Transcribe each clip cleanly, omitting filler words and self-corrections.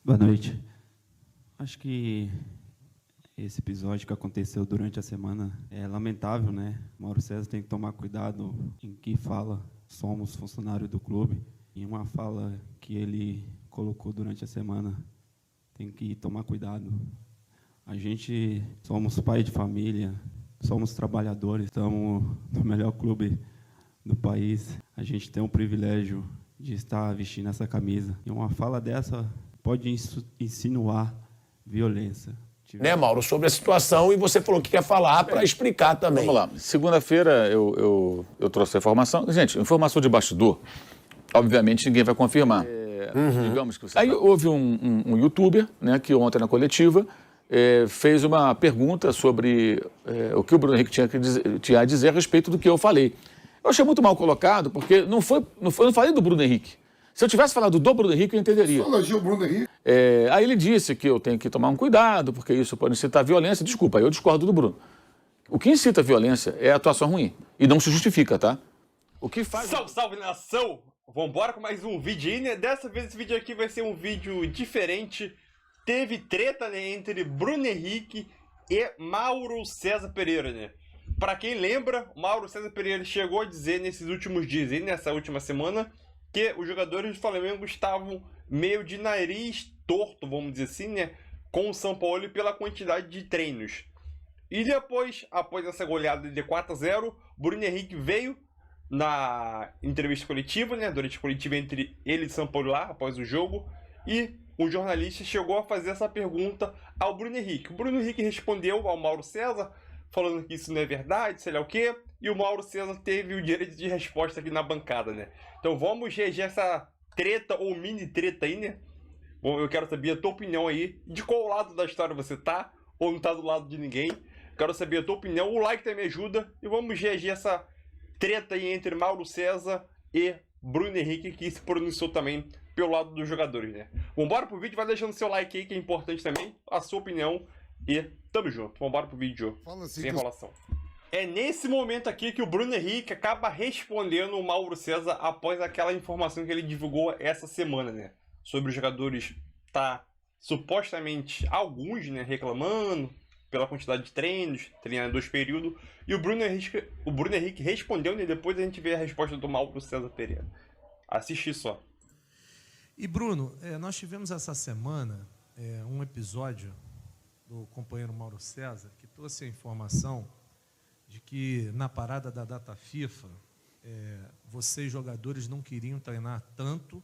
Boa noite. Acho que esse episódio que aconteceu durante a semana é lamentável, né? Mauro César tem que tomar cuidado em que fala. Somos funcionário do clube. Em uma fala que ele colocou durante a semana, tem que tomar cuidado. A gente somos pai de família, somos trabalhadores, estamos no melhor clube do país. A gente tem o privilégio de estar vestindo essa camisa. E uma fala dessa pode insinuar violência. Né, Mauro, sobre a situação, e você falou que quer falar para explicar também. Vamos lá. Segunda-feira eu trouxe a informação. Gente, informação de bastidor, obviamente ninguém vai confirmar. Digamos que Aí houve um youtuber, né, que ontem na coletiva fez uma pergunta sobre o que o Bruno Henrique tinha a dizer a respeito do que eu falei. Eu achei muito mal colocado, porque não falei do Bruno Henrique. Se eu tivesse falado do Bruno Henrique, eu entenderia. Elogiou o Bruno Henrique. Aí ele disse que eu tenho que tomar um cuidado, porque isso pode incitar violência. Desculpa, eu discordo do Bruno. O que incita violência é a atuação ruim. E não se justifica, tá? O que faz... Salve, salve, nação! Vambora com mais um vídeo aí, né? Dessa vez esse vídeo aqui vai ser um vídeo diferente. Teve treta, né, entre Bruno Henrique e Mauro César Pereira, né? Pra quem lembra, Mauro César Pereira chegou a dizer nesses últimos dias, aí, nessa última semana, que os jogadores do Flamengo estavam meio de nariz torto, vamos dizer assim, né? Com o São Paulo pela quantidade de treinos. E depois, após essa goleada de 4-0, Bruno Henrique veio na entrevista coletiva, né? Durante a coletiva entre ele e São Paulo lá, após o jogo. E um jornalista chegou a fazer essa pergunta ao Bruno Henrique. O Bruno Henrique respondeu ao Mauro César, falando que isso não é verdade, sei lá o quê. E o Mauro César teve o direito de resposta aqui na bancada, né? Então vamos reger essa treta ou mini treta aí, né? Bom, eu quero saber a tua opinião aí. De qual lado da história você tá? Ou não tá do lado de ninguém? Quero saber a tua opinião. O like também ajuda. E vamos reger essa treta aí entre Mauro César e Bruno Henrique, que se pronunciou também pelo lado dos jogadores, né? Vambora pro vídeo. Vai deixando seu like aí, que é importante também. A sua opinião. E tamo junto. Vambora pro vídeo. Assim, sem enrolação. É nesse momento aqui que o Bruno Henrique acaba respondendo o Mauro César após aquela informação que ele divulgou essa semana, né? Sobre os jogadores supostamente alguns, né, reclamando pela quantidade de treinos, treinando 2 períodos. E o Bruno Henrique respondeu, né? Depois a gente vê a resposta do Mauro César Pereira. Assiste só. E Bruno, nós tivemos essa semana um episódio do companheiro Mauro César que trouxe a informação de que na parada da data FIFA, vocês jogadores não queriam treinar tanto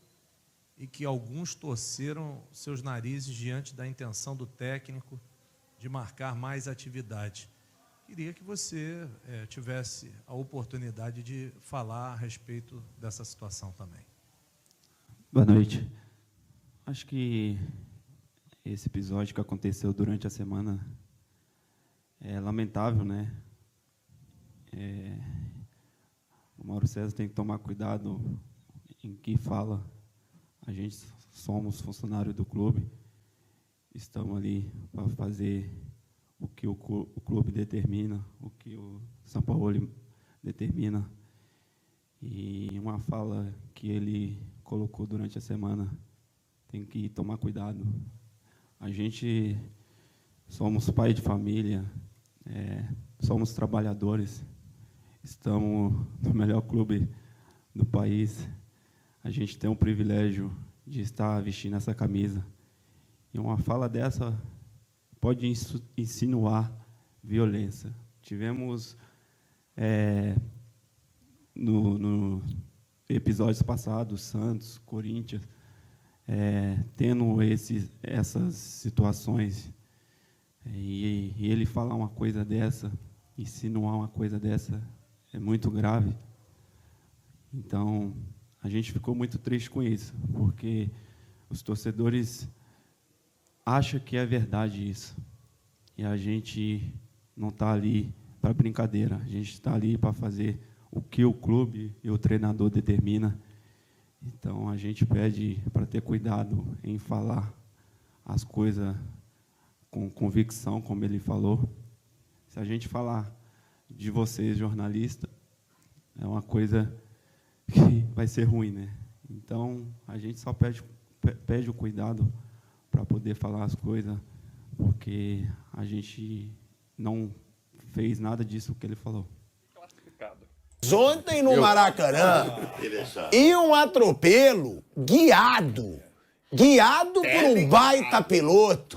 e que alguns torceram seus narizes diante da intenção do técnico de marcar mais atividade. Queria que você tivesse a oportunidade de falar a respeito dessa situação também. Boa noite. Acho que esse episódio que aconteceu durante a semana é lamentável, né? O Mauro César tem que tomar cuidado em que fala. A gente somos funcionário do clube, estamos ali para fazer o que o clube determina, o que o São Paulo determina. E uma fala que ele colocou durante a semana, tem que tomar cuidado. A gente somos pai de família, somos trabalhadores, estamos no melhor clube do país. A gente tem o privilégio de estar vestindo essa camisa. E uma fala dessa pode insinuar violência. Tivemos, no episódios passados, Santos, Corinthians, tendo essas situações. E ele falar uma coisa dessa, insinuar uma coisa dessa, é muito grave. Então, a gente ficou muito triste com isso, porque os torcedores acham que é verdade isso. E a gente não está ali para brincadeira, a gente está ali para fazer o que o clube e o treinador determina. Então, a gente pede para ter cuidado em falar as coisas com convicção, como ele falou. Se a gente falar de vocês, jornalistas, é uma coisa que vai ser ruim, né? Então, a gente só pede o cuidado para poder falar as coisas, porque a gente não fez nada disso que ele falou. Ontem no Maracanã, e um atropelo guiado por um baita piloto.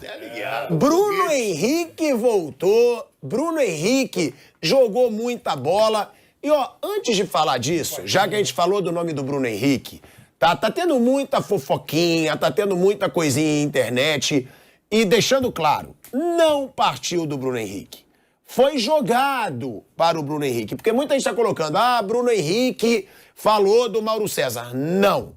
Bruno Henrique voltou, Bruno Henrique jogou muita bola. E, ó, antes de falar disso, já que a gente falou do nome do Bruno Henrique, tá tendo muita fofoquinha, tá tendo muita coisinha na internet. E deixando claro, não partiu do Bruno Henrique. Foi jogado para o Bruno Henrique. Porque muita gente está colocando, Bruno Henrique falou do Mauro César. Não.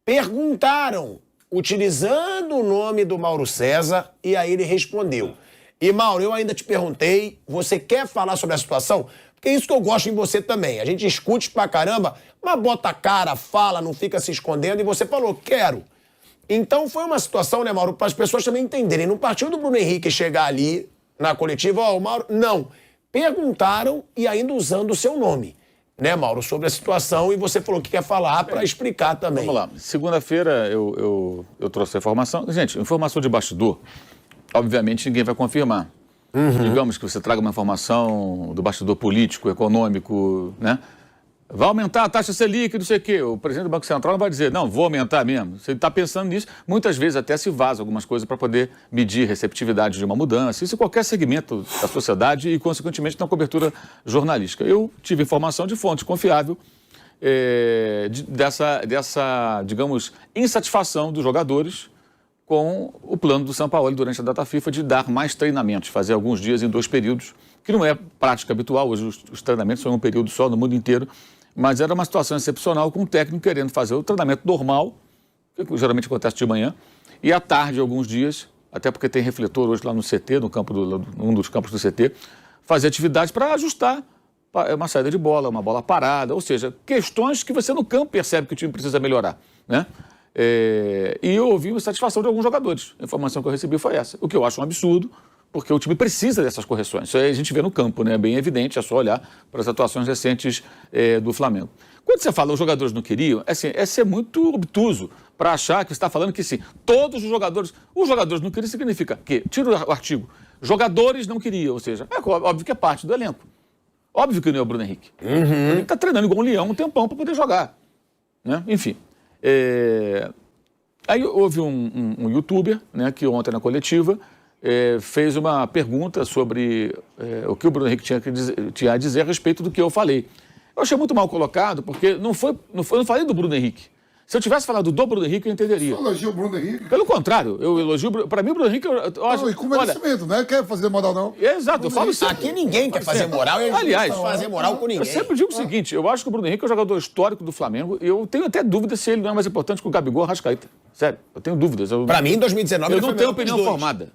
Perguntaram, utilizando o nome do Mauro César, e aí ele respondeu. E, Mauro, eu ainda te perguntei, você quer falar sobre a situação? Porque é isso que eu gosto em você também. A gente discute pra caramba, mas bota a cara, fala, não fica se escondendo, e você falou, quero. Então foi uma situação, né, Mauro, para as pessoas também entenderem. Não partiu do Bruno Henrique chegar ali na coletiva, o Mauro... Não. Perguntaram e ainda usando o seu nome, né, Mauro, sobre a situação, e você falou que quer falar para explicar também. Vamos lá. Segunda-feira eu trouxe a informação. Gente, informação de bastidor, obviamente ninguém vai confirmar. Digamos que você traga uma informação do bastidor político, econômico, né? Vai aumentar a taxa Selic, não sei o quê. O presidente do Banco Central não vai dizer, não, vou aumentar mesmo. Você está pensando nisso, muitas vezes até se vaza algumas coisas para poder medir receptividade de uma mudança. Isso em qualquer segmento da sociedade e, consequentemente, na cobertura jornalística. Eu tive informação de fonte confiável dessa, digamos, insatisfação dos jogadores com o plano do São Paulo durante a data FIFA de dar mais treinamentos, fazer alguns dias em 2 períodos, que não é prática habitual. Hoje os treinamentos são em um período só no mundo inteiro. Mas era uma situação excepcional com o técnico querendo fazer o treinamento normal, que geralmente acontece de manhã, e à tarde, alguns dias, até porque tem refletor hoje lá no CT, num dos campos do CT, fazer atividades para ajustar uma saída de bola, uma bola parada, ou seja, questões que você no campo percebe que o time precisa melhorar, né? E eu ouvi uma satisfação de alguns jogadores. A informação que eu recebi foi essa, o que eu acho um absurdo, porque o time precisa dessas correções. Isso aí a gente vê no campo, né? É bem evidente, é só olhar para as atuações recentes do Flamengo. Quando você fala os jogadores não queriam, é ser muito obtuso para achar que você está falando que sim, todos os jogadores não queriam significa que, tira o artigo, jogadores não queriam, ou seja, é óbvio que é parte do elenco. Óbvio que não é o Bruno Henrique. Ele está treinando igual um leão um tempão para poder jogar, né? Enfim. Aí houve um youtuber, né, que ontem na coletiva fez uma pergunta sobre o que o Bruno Henrique tinha a dizer a respeito do que eu falei. Eu achei muito mal colocado, porque eu não falei do Bruno Henrique. Se eu tivesse falado do Bruno Henrique, eu entenderia. Você elogio o Bruno Henrique? Pelo contrário, eu elogio... Para mim, o Bruno Henrique... E com merecimento, não quer fazer moral, não. Exato, eu falo sempre. Aqui ninguém quer fazer moral, aliás, fazer moral com ninguém. Eu sempre digo o seguinte, eu acho que o Bruno Henrique é um jogador histórico do Flamengo, e eu tenho até dúvida se ele não é mais importante que o Gabigol Arrascaeta. Sério, eu tenho dúvidas. Para mim, em 2019, eu não tenho opinião formada.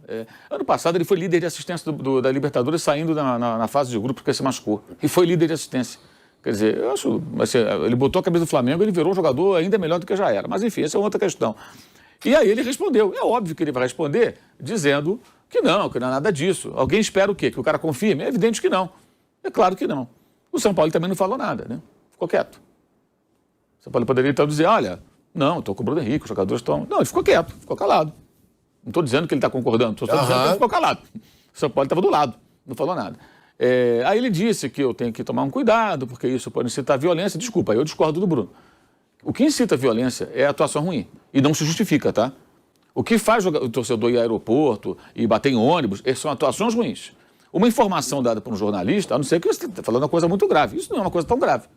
Ano passado, ele foi líder de assistência da Libertadores, saindo na fase de grupo porque se machucou. E foi líder de assistência. Quer dizer, eu acho, ele botou a cabeça do Flamengo, ele virou um jogador ainda melhor do que já era. Mas enfim, essa é outra questão. E aí ele respondeu. É óbvio que ele vai responder dizendo que não é nada disso. Alguém espera o quê? Que o cara confirme? É evidente que não. É claro que não. O São Paulo também não falou nada, né? Ficou quieto. O São Paulo poderia então dizer, olha, não, estou com o Bruno Henrique, os jogadores estão... Não, ele ficou quieto, ficou calado. Não estou dizendo que ele está concordando, estou dizendo que ele ficou calado. O São Paulo estava do lado, não falou nada. Aí ele disse que eu tenho que tomar um cuidado, porque isso pode incitar violência. Desculpa, eu discordo do Bruno. O que incita violência é a atuação ruim. E não se justifica, tá? O que faz o torcedor ir ao aeroporto e bater em ônibus são atuações ruins. Uma informação dada por um jornalista, a não ser que você está falando uma coisa muito grave. Isso não é uma coisa tão grave.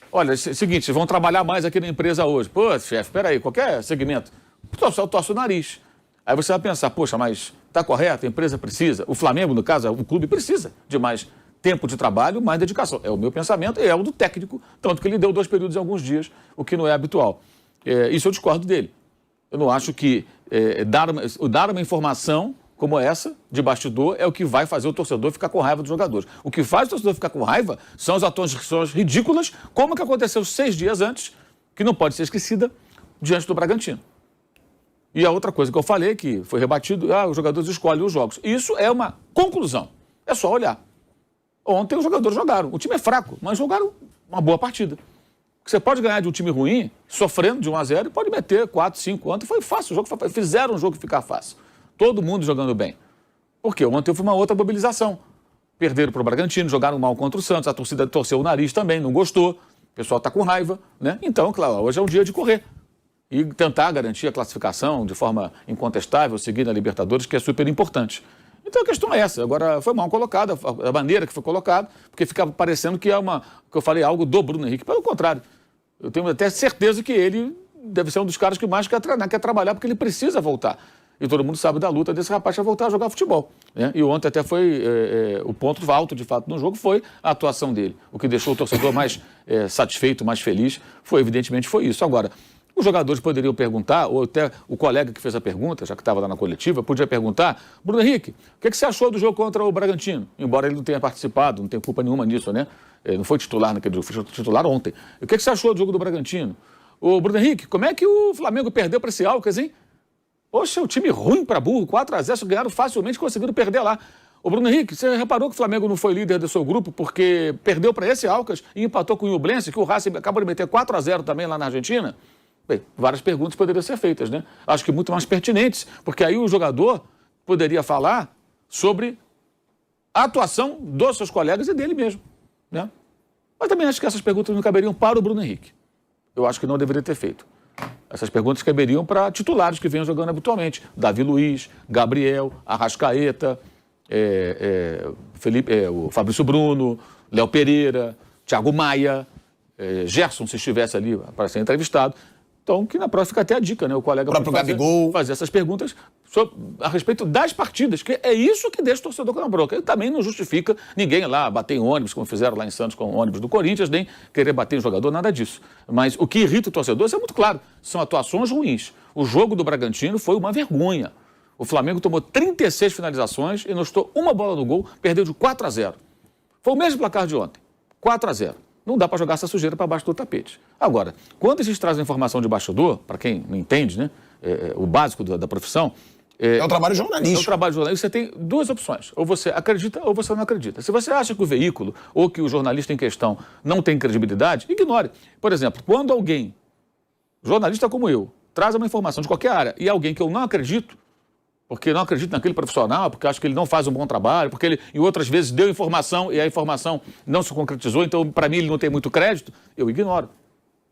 Olha, é o seguinte, vão trabalhar mais aqui na empresa hoje. Pô, chefe, peraí, qualquer segmento. Eu torço o nariz. Aí você vai pensar, poxa, mas está correto, a empresa precisa, o Flamengo, no caso, o clube precisa de mais tempo de trabalho, mais dedicação. É o meu pensamento e é o do técnico, tanto que ele deu 2 períodos em alguns dias, o que não é habitual. Isso eu discordo dele. Eu não acho que dar uma informação como essa, de bastidor, é o que vai fazer o torcedor ficar com raiva dos jogadores. O que faz o torcedor ficar com raiva são as atuações ridículas, como que aconteceu 6 dias antes, que não pode ser esquecida, diante do Bragantino. E a outra coisa que eu falei, que foi rebatido, os jogadores escolhem os jogos. Isso é uma conclusão. É só olhar. Ontem os jogadores jogaram. O time é fraco, mas jogaram uma boa partida. Você pode ganhar de um time ruim, sofrendo de 1-0, e pode meter 4, 5. Ontem foi fácil, o jogo fizeram o jogo ficar fácil. Todo mundo jogando bem. Por quê? Ontem foi uma outra mobilização. Perderam para o Bragantino, jogaram mal contra o Santos, a torcida torceu o nariz também, não gostou, o pessoal está com raiva, né? Então, claro, hoje é um dia de correr e tentar garantir a classificação de forma incontestável, seguir na Libertadores, que é super importante. Então a questão é essa. Agora, foi mal colocada, a maneira que foi colocada, porque ficava parecendo que que eu falei algo do Bruno Henrique. Pelo contrário, eu tenho até certeza que ele deve ser um dos caras que mais quer treinar, quer trabalhar, porque ele precisa voltar. E todo mundo sabe da luta desse rapaz para voltar a jogar futebol, né? E ontem até foi o ponto alto, de fato, no jogo foi a atuação dele. O que deixou o torcedor mais satisfeito, mais feliz, evidentemente foi isso. Agora, os jogadores poderiam perguntar, ou até o colega que fez a pergunta, já que estava lá na coletiva, podia perguntar: Bruno Henrique, o que você achou do jogo contra o Bragantino? Embora ele não tenha participado, não tem culpa nenhuma nisso, né? Ele não foi titular naquele jogo, foi titular ontem. O que você achou do jogo do Bragantino? Ô, Bruno Henrique, como é que o Flamengo perdeu para esse Alcas, hein? Poxa, o time ruim para burro, 4-0, ganharam facilmente, conseguiram perder lá. Ô, Bruno Henrique, você reparou que o Flamengo não foi líder do seu grupo porque perdeu para esse Alcas e empatou com o Ñublense, que o Racing acabou de meter 4-0 também lá na Argentina? Bem, várias perguntas poderiam ser feitas, né? Acho que muito mais pertinentes, porque aí o jogador poderia falar sobre a atuação dos seus colegas e dele mesmo, né? Mas também acho que essas perguntas não caberiam para o Bruno Henrique. Eu acho que não deveria ter feito. Essas perguntas caberiam para titulares que venham jogando habitualmente. Davi Luiz, Gabriel, Arrascaeta, o Fabrício Bruno, Léo Pereira, Thiago Maia, Gerson, se estivesse ali para ser entrevistado. Então, que na próxima fica até a dica, né? O colega pode fazer essas perguntas a respeito das partidas, que é isso que deixa o torcedor com a bronca. Ele também não justifica ninguém lá bater em ônibus, como fizeram lá em Santos com o ônibus do Corinthians, nem querer bater em jogador, nada disso. Mas o que irrita o torcedor, isso é muito claro, são atuações ruins. O jogo do Bragantino foi uma vergonha. O Flamengo tomou 36 finalizações e não estou uma bola no gol, perdeu de 4-0. Foi o mesmo placar de ontem, 4-0. Não dá para jogar essa sujeira para baixo do tapete. Agora, quando a gente traz a informação de bastidor, para quem não entende, né, o básico da profissão... É o trabalho jornalístico. É o trabalho jornalístico. Você tem duas opções. Ou você acredita ou você não acredita. Se você acha que o veículo ou que o jornalista em questão não tem credibilidade, ignore. Por exemplo, quando alguém, jornalista como eu, traz uma informação de qualquer área e alguém que eu não acredito, porque não acredito naquele profissional, porque acho que ele não faz um bom trabalho, porque ele, em outras vezes, deu informação e a informação não se concretizou, então, para mim, ele não tem muito crédito, eu ignoro.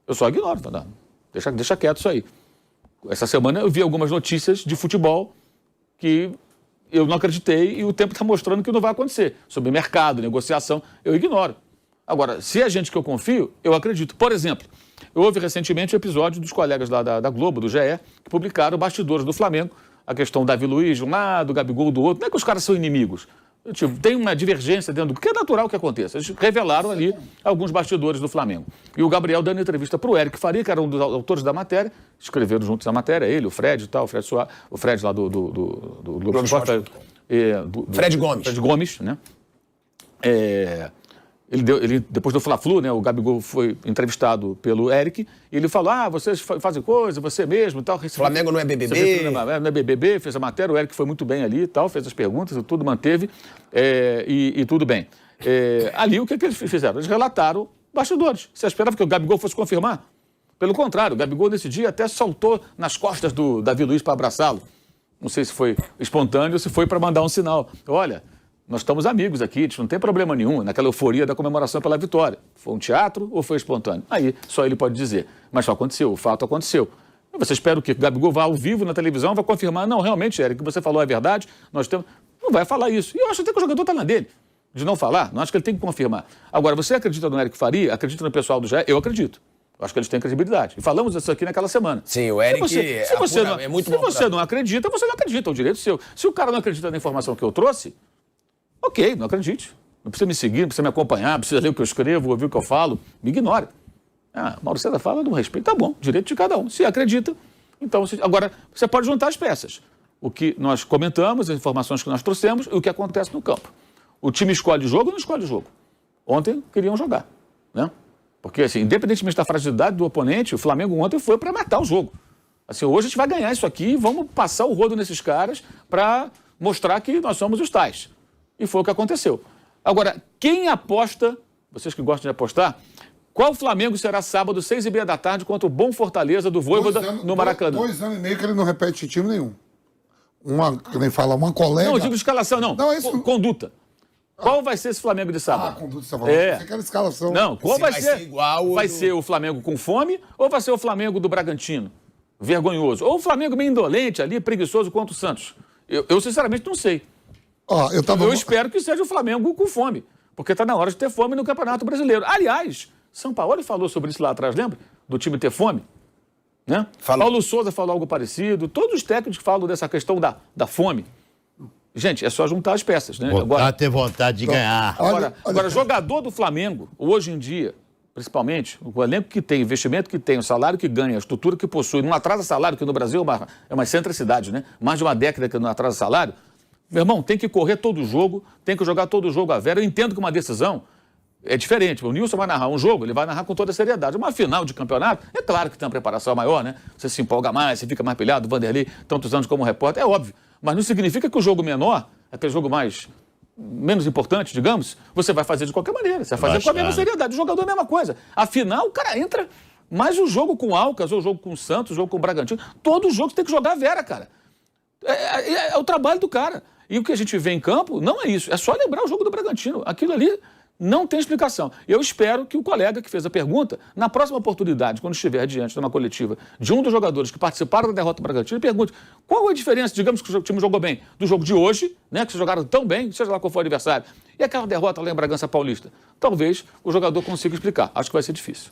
Eu só ignoro, tá? Deixa quieto isso aí. Essa semana eu vi algumas notícias de futebol que eu não acreditei e o tempo está mostrando que não vai acontecer. Sobre mercado, negociação, eu ignoro. Agora, se é gente que eu confio, eu acredito. Por exemplo, houve recentemente um episódio dos colegas da Globo, do GE, que publicaram bastidores do Flamengo, a questão do Davi Luiz de um lado, do Gabigol do outro. Não é que os caras são inimigos. Tipo, tem uma divergência dentro do que é natural que aconteça. Eles revelaram ali alguns bastidores do Flamengo. E o Gabriel dando entrevista para o Eric Faria, que era um dos autores da matéria, escreveram juntos a matéria, ele, o Fred e tal, o Fred lá do Globo Esporte. Fred Gomes. Fred Gomes, né? Ele, depois do Fla-Flu, né, o Gabigol foi entrevistado pelo Eric, e ele falou: vocês fazem coisa, você mesmo e tal. Flamengo não é BBB. Não é BBB, fez a matéria, o Eric foi muito bem ali e tal, fez as perguntas, tudo manteve, e tudo bem. Ali, o que eles fizeram? Eles relataram bastidores. Você esperava que o Gabigol fosse confirmar? Pelo contrário, o Gabigol nesse dia até saltou nas costas do Davi Luiz para abraçá-lo. Não sei se foi espontâneo ou se foi para mandar um sinal. Olha, nós estamos amigos aqui, a gente não tem problema nenhum, naquela euforia da comemoração pela vitória. Foi um teatro ou foi espontâneo? Aí só ele pode dizer. Mas só aconteceu, o fato aconteceu. Você espera o quê? O Gabigol vá ao vivo na televisão, vai confirmar: não, realmente, Eric, o que você falou é verdade, nós temos... Não vai falar isso. E eu acho até que o jogador está na dele, de não falar, não acho que ele tem que confirmar. Agora, você acredita no Eric Faria? Acredita no pessoal do GE? Eu acredito. Eu acho que eles têm credibilidade. E falamos isso aqui naquela semana. Sim, o Eric é muito bom. Se você não acredita, você não acredita, é o direito seu. Se o cara não acredita na informação que eu trouxe, ok, não acredite. Não precisa me seguir, não precisa me acompanhar, não precisa ler o que eu escrevo, ouvir o que eu falo. Me ignore. Mauro César fala do respeito. Tá bom, direito de cada um. Se acredita, então... Agora, você pode juntar as peças. O que nós comentamos, as informações que nós trouxemos e o que acontece no campo. O time escolhe jogo ou não escolhe jogo? Ontem queriam jogar, né? Porque, assim, independentemente da fragilidade do oponente, o Flamengo ontem foi para matar o jogo. Assim, hoje a gente vai ganhar isso aqui e vamos passar o rodo nesses caras para mostrar que nós somos os tais. E foi o que aconteceu. Agora, quem aposta, vocês que gostam de apostar, Qual Flamengo será sábado, 6h30 da tarde, contra o Bom Fortaleza do Vojvoda no Maracanã? 2 anos e meio que ele não repete time nenhum. Que nem fala, uma colega... Não, eu digo escalação, não. Não, isso... Conduta. Qual vai ser esse Flamengo de sábado? Conduta, você falou. É. Você quer a escalação. Não, qual vai ser? Igual vai ser o Flamengo com fome ou vai ser o Flamengo do Bragantino? Vergonhoso. Ou o Flamengo meio indolente ali, preguiçoso contra o Santos? Eu sinceramente não sei. Eu espero que seja o Flamengo com fome, porque está na hora de ter fome no Campeonato Brasileiro. Aliás, São Paulo falou sobre isso lá atrás, lembra? Do time ter fome? Né? Paulo Souza falou algo parecido. Todos os técnicos falam dessa questão da fome. Gente, é só juntar as peças, né? Agora ter vontade de ganhar. Agora, jogador do Flamengo, hoje em dia, principalmente, o elenco que tem, o investimento que tem, o salário que ganha, a estrutura que possui, não atrasa salário, que no Brasil é uma excentricidade, né? Mais de uma década que não atrasa salário. Meu irmão, tem que correr todo jogo, tem que jogar todo jogo a vera. Eu entendo que uma decisão é diferente. O Nilson vai narrar um jogo, ele vai narrar com toda a seriedade. Uma final de campeonato, é claro que tem uma preparação maior, né? Você se empolga mais, você fica mais pilhado, o Vanderlei, tantos anos como repórter, é óbvio. Mas não significa que o jogo menor, aquele jogo menos importante, digamos, você vai fazer de qualquer maneira. Você vai fazer com a mesma seriedade. O jogador é a mesma coisa. Afinal, o cara entra, mas o jogo com o Alcas, ou o jogo com o Santos, o jogo com o Bragantino, todo jogo você tem que jogar a vera, cara. É o trabalho do cara. E o que a gente vê em campo não é isso. É só lembrar o jogo do Bragantino. Aquilo ali não tem explicação. Eu espero que o colega que fez a pergunta, na próxima oportunidade, quando estiver diante de uma coletiva de um dos jogadores que participaram da derrota do Bragantino, pergunte qual a diferença, digamos que o time jogou bem, do jogo de hoje, né, que vocês jogaram tão bem, seja lá qual for o adversário, e aquela derrota lá em Bragança Paulista. Talvez o jogador consiga explicar. Acho que vai ser difícil.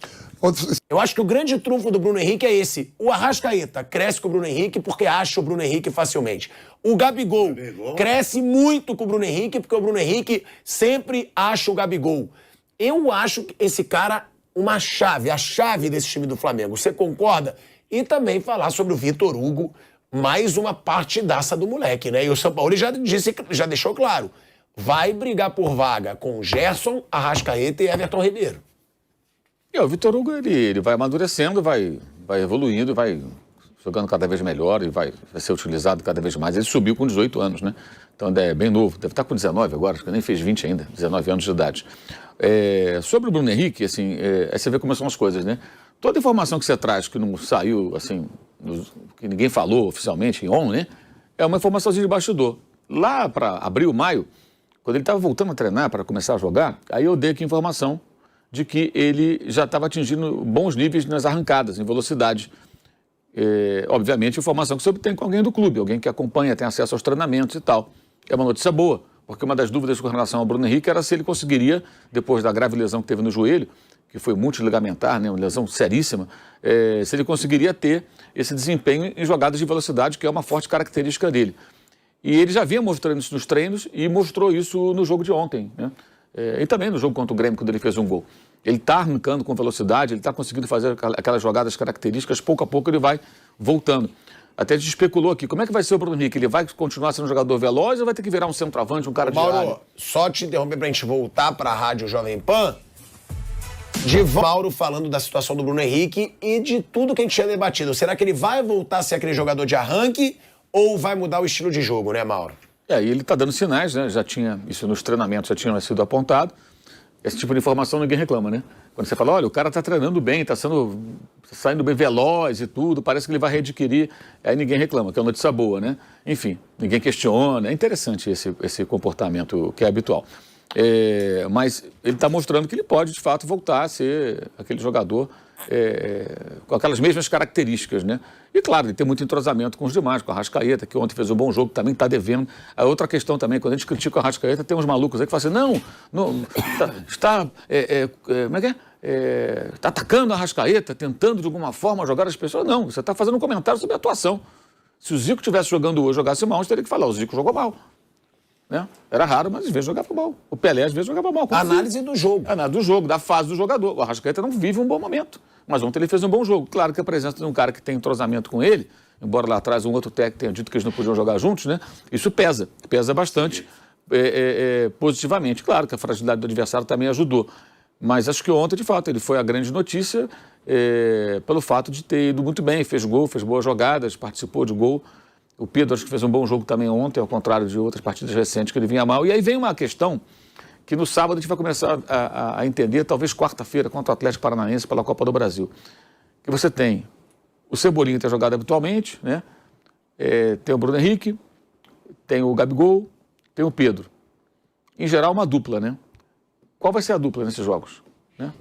Eu acho que o grande trunfo do Bruno Henrique é esse. O Arrascaeta cresce com o Bruno Henrique porque acha o Bruno Henrique facilmente. O Gabigol cresce muito com o Bruno Henrique porque o Bruno Henrique sempre acha o Gabigol. Eu acho esse cara uma chave, a chave desse time do Flamengo. Você concorda? E também falar sobre o Vitor Hugo, mais uma partidaça do moleque, né? E o São Paulo já deixou claro, vai brigar por vaga com Gerson, Arrascaeta e Everton Ribeiro. O Vitor Hugo, ele vai amadurecendo, vai evoluindo, vai jogando cada vez melhor e vai ser utilizado cada vez mais. Ele subiu com 18 anos, né? Então é bem novo, deve estar com 19 agora, acho que nem fez 20 ainda, 19 anos de idade. Sobre o Bruno Henrique, assim, aí você vê como são as coisas, né? Toda informação que você traz que não saiu, assim, que ninguém falou oficialmente em on, né? É uma informaçãozinha de bastidor. Lá para abril, maio, quando ele estava voltando a treinar para começar a jogar, aí eu dei aqui informação de que ele já estava atingindo bons níveis nas arrancadas, em velocidade. Obviamente, informação que você obtém com alguém do clube, alguém que acompanha, tem acesso aos treinamentos e tal. É uma notícia boa, porque uma das dúvidas com relação ao Bruno Henrique era se ele conseguiria, depois da grave lesão que teve no joelho, que foi multiligamentar, né, uma lesão seríssima, se ele conseguiria ter esse desempenho em jogadas de velocidade, que é uma forte característica dele. E ele já vinha mostrando isso nos treinos e mostrou isso no jogo de ontem, né? E também no jogo contra o Grêmio, quando ele fez um gol. Ele está arrancando com velocidade, ele está conseguindo fazer aquelas jogadas características, pouco a pouco ele vai voltando. Até a gente especulou aqui, como é que vai ser o Bruno Henrique? Ele vai continuar sendo um jogador veloz ou vai ter que virar um centroavante, um cara de área? Mauro, só te interromper pra gente voltar pra Rádio Jovem Pan, de Mauro falando da situação do Bruno Henrique e de tudo que a gente tinha debatido. Será que ele vai voltar a ser aquele jogador de arranque ou vai mudar o estilo de jogo, né, Mauro? E ele está dando sinais, né? Já tinha isso nos treinamentos, já tinha sido apontado. Esse tipo de informação ninguém reclama, né? Quando você fala, olha, o cara está treinando bem, está saindo bem veloz e tudo, parece que ele vai readquirir, aí ninguém reclama, que é uma notícia boa, né? Enfim, ninguém questiona, é interessante esse comportamento que é habitual. Mas ele está mostrando que ele pode, de fato, voltar a ser aquele jogador com aquelas mesmas características, né? E, claro, ele tem muito entrosamento com os demais, com a Arrascaeta, que ontem fez um bom jogo, também está devendo. A outra questão também, quando a gente critica o Arrascaeta, tem uns malucos aí que falam assim, não como é que é? Está atacando a Arrascaeta, tentando de alguma forma jogar as pessoas. Não, você está fazendo um comentário sobre a atuação. Se o Zico estivesse jogando hoje, jogasse mal, você teria que falar, o Zico jogou mal. Né? Era raro, mas às vezes jogava mal. O Pelé às vezes jogava mal. Análise do jogo. Análise do jogo, da fase do jogador. O Arrascaeta não vive um bom momento. Mas ontem ele fez um bom jogo. Claro que a presença de um cara que tem entrosamento com ele, embora lá atrás um outro técnico tenha dito que eles não podiam jogar juntos, né? Isso pesa bastante positivamente. Claro que a fragilidade do adversário também ajudou. Mas acho que ontem, de fato, ele foi a grande notícia pelo fato de ter ido muito bem, fez gol, fez boas jogadas, participou de gol. O Pedro acho que fez um bom jogo também ontem, ao contrário de outras partidas recentes que ele vinha mal. E aí vem uma questão que no sábado a gente vai começar a entender, talvez quarta-feira, contra o Atlético Paranaense pela Copa do Brasil. Que você tem o Cebolinha, que tem jogado habitualmente, né? Tem o Bruno Henrique, tem o Gabigol, tem o Pedro. Em geral, uma dupla, né? Qual vai ser a dupla nesses jogos? Né?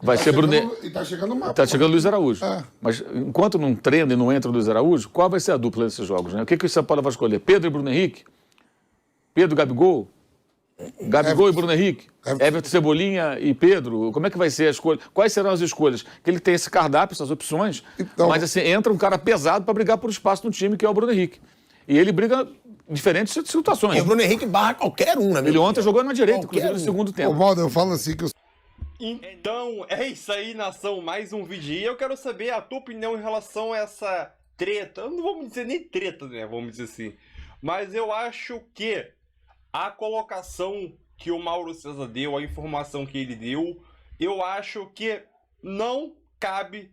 Vai ser Bruno. E tá chegando uma. Tá chegando o Luiz Araújo. É. Mas enquanto não treina e não entra o Luiz Araújo, qual vai ser a dupla desses jogos? Né? O que o São Paulo vai escolher? Pedro e Bruno Henrique? Pedro e Gabigol? Gabigol e Bruno Henrique? Everton, Cebolinha e Pedro? Como é que vai ser a escolha? Quais serão as escolhas? Que ele tem esse cardápio, essas opções, Então, mas assim, entra um cara pesado para brigar por espaço no time, que é o Bruno Henrique. E ele briga em diferentes situações. E o Bruno Henrique barra qualquer um, né? Ele ontem jogou na direita, Qualquer inclusive no segundo Ô, tempo. Valdo, eu falo assim que eu Então, é isso aí, nação, mais um vídeo. E eu quero saber a tua opinião em relação a essa treta. Eu não vamos dizer nem treta, né? Vamos dizer assim. Mas eu acho que a colocação que o Mauro César deu, a informação que ele deu, eu acho que não cabe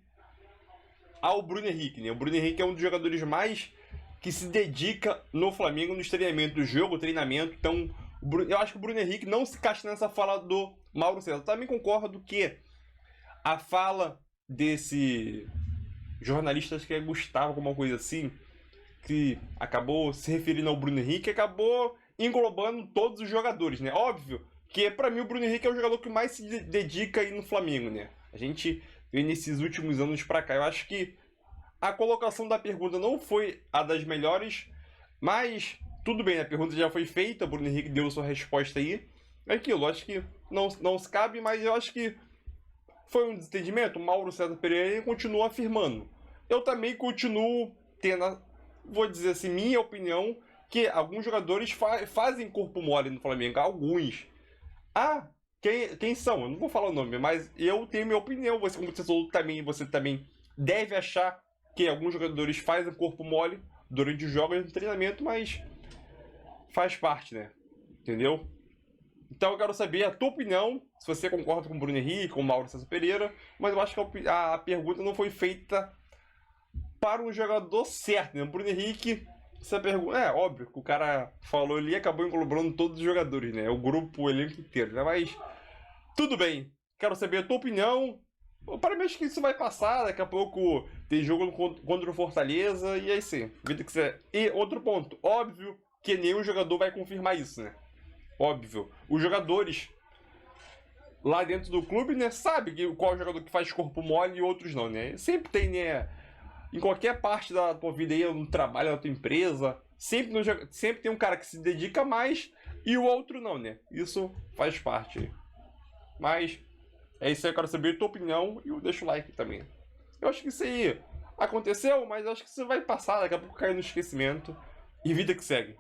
ao Bruno Henrique, né? O Bruno Henrique é um dos jogadores mais que se dedica no Flamengo, nos treinamentos do jogo, treinamento. Então, eu acho que o Bruno Henrique não se encaixa nessa fala do Mauro César. Também concordo que a fala desse jornalista, acho que é Gustavo, alguma coisa assim, que acabou se referindo ao Bruno Henrique, acabou englobando todos os jogadores, né? Óbvio que, pra mim, o Bruno Henrique é o jogador que mais se dedica aí no Flamengo, né? A gente vê nesses últimos anos pra cá. Eu acho que a colocação da pergunta não foi a das melhores, mas tudo bem, a pergunta já foi feita, o Bruno Henrique deu sua resposta aí. É aquilo, acho que não se cabe, mas eu acho que foi um desentendimento. O Mauro César Pereira continua afirmando. Eu também continuo tendo, vou dizer assim, minha opinião, que alguns jogadores fazem corpo mole no Flamengo, alguns. Ah, quem são? Eu não vou falar o nome, mas eu tenho minha opinião. Você, como você também deve achar que alguns jogadores fazem corpo mole durante os jogos de treinamento, mas faz parte, né? Entendeu? Então eu quero saber a tua opinião, se você concorda com o Bruno Henrique, com o Mauro César Pereira, mas eu acho que a pergunta não foi feita para um jogador certo, né? O Bruno Henrique, essa pergunta, é óbvio que o cara falou ali e acabou englobando todos os jogadores, né? O grupo, o elenco inteiro, né? Mas tudo bem, quero saber a tua opinião. Para mim, acho que isso vai passar. Daqui a pouco tem jogo contra o Fortaleza. E aí sim, vida que você. E outro ponto, óbvio que nenhum jogador vai confirmar isso, né? Óbvio. Os jogadores lá dentro do clube, né, sabe qual jogador que faz corpo mole e outros não, né? Sempre tem, né? Em qualquer parte da tua vida aí, no trabalho da tua empresa, sempre tem um cara que se dedica mais e o outro não, né? Isso faz parte. Mas é isso aí, eu quero saber a tua opinião e deixa o like também. Eu acho que isso aí aconteceu, mas eu acho que isso vai passar, daqui a pouco cair no esquecimento e vida que segue.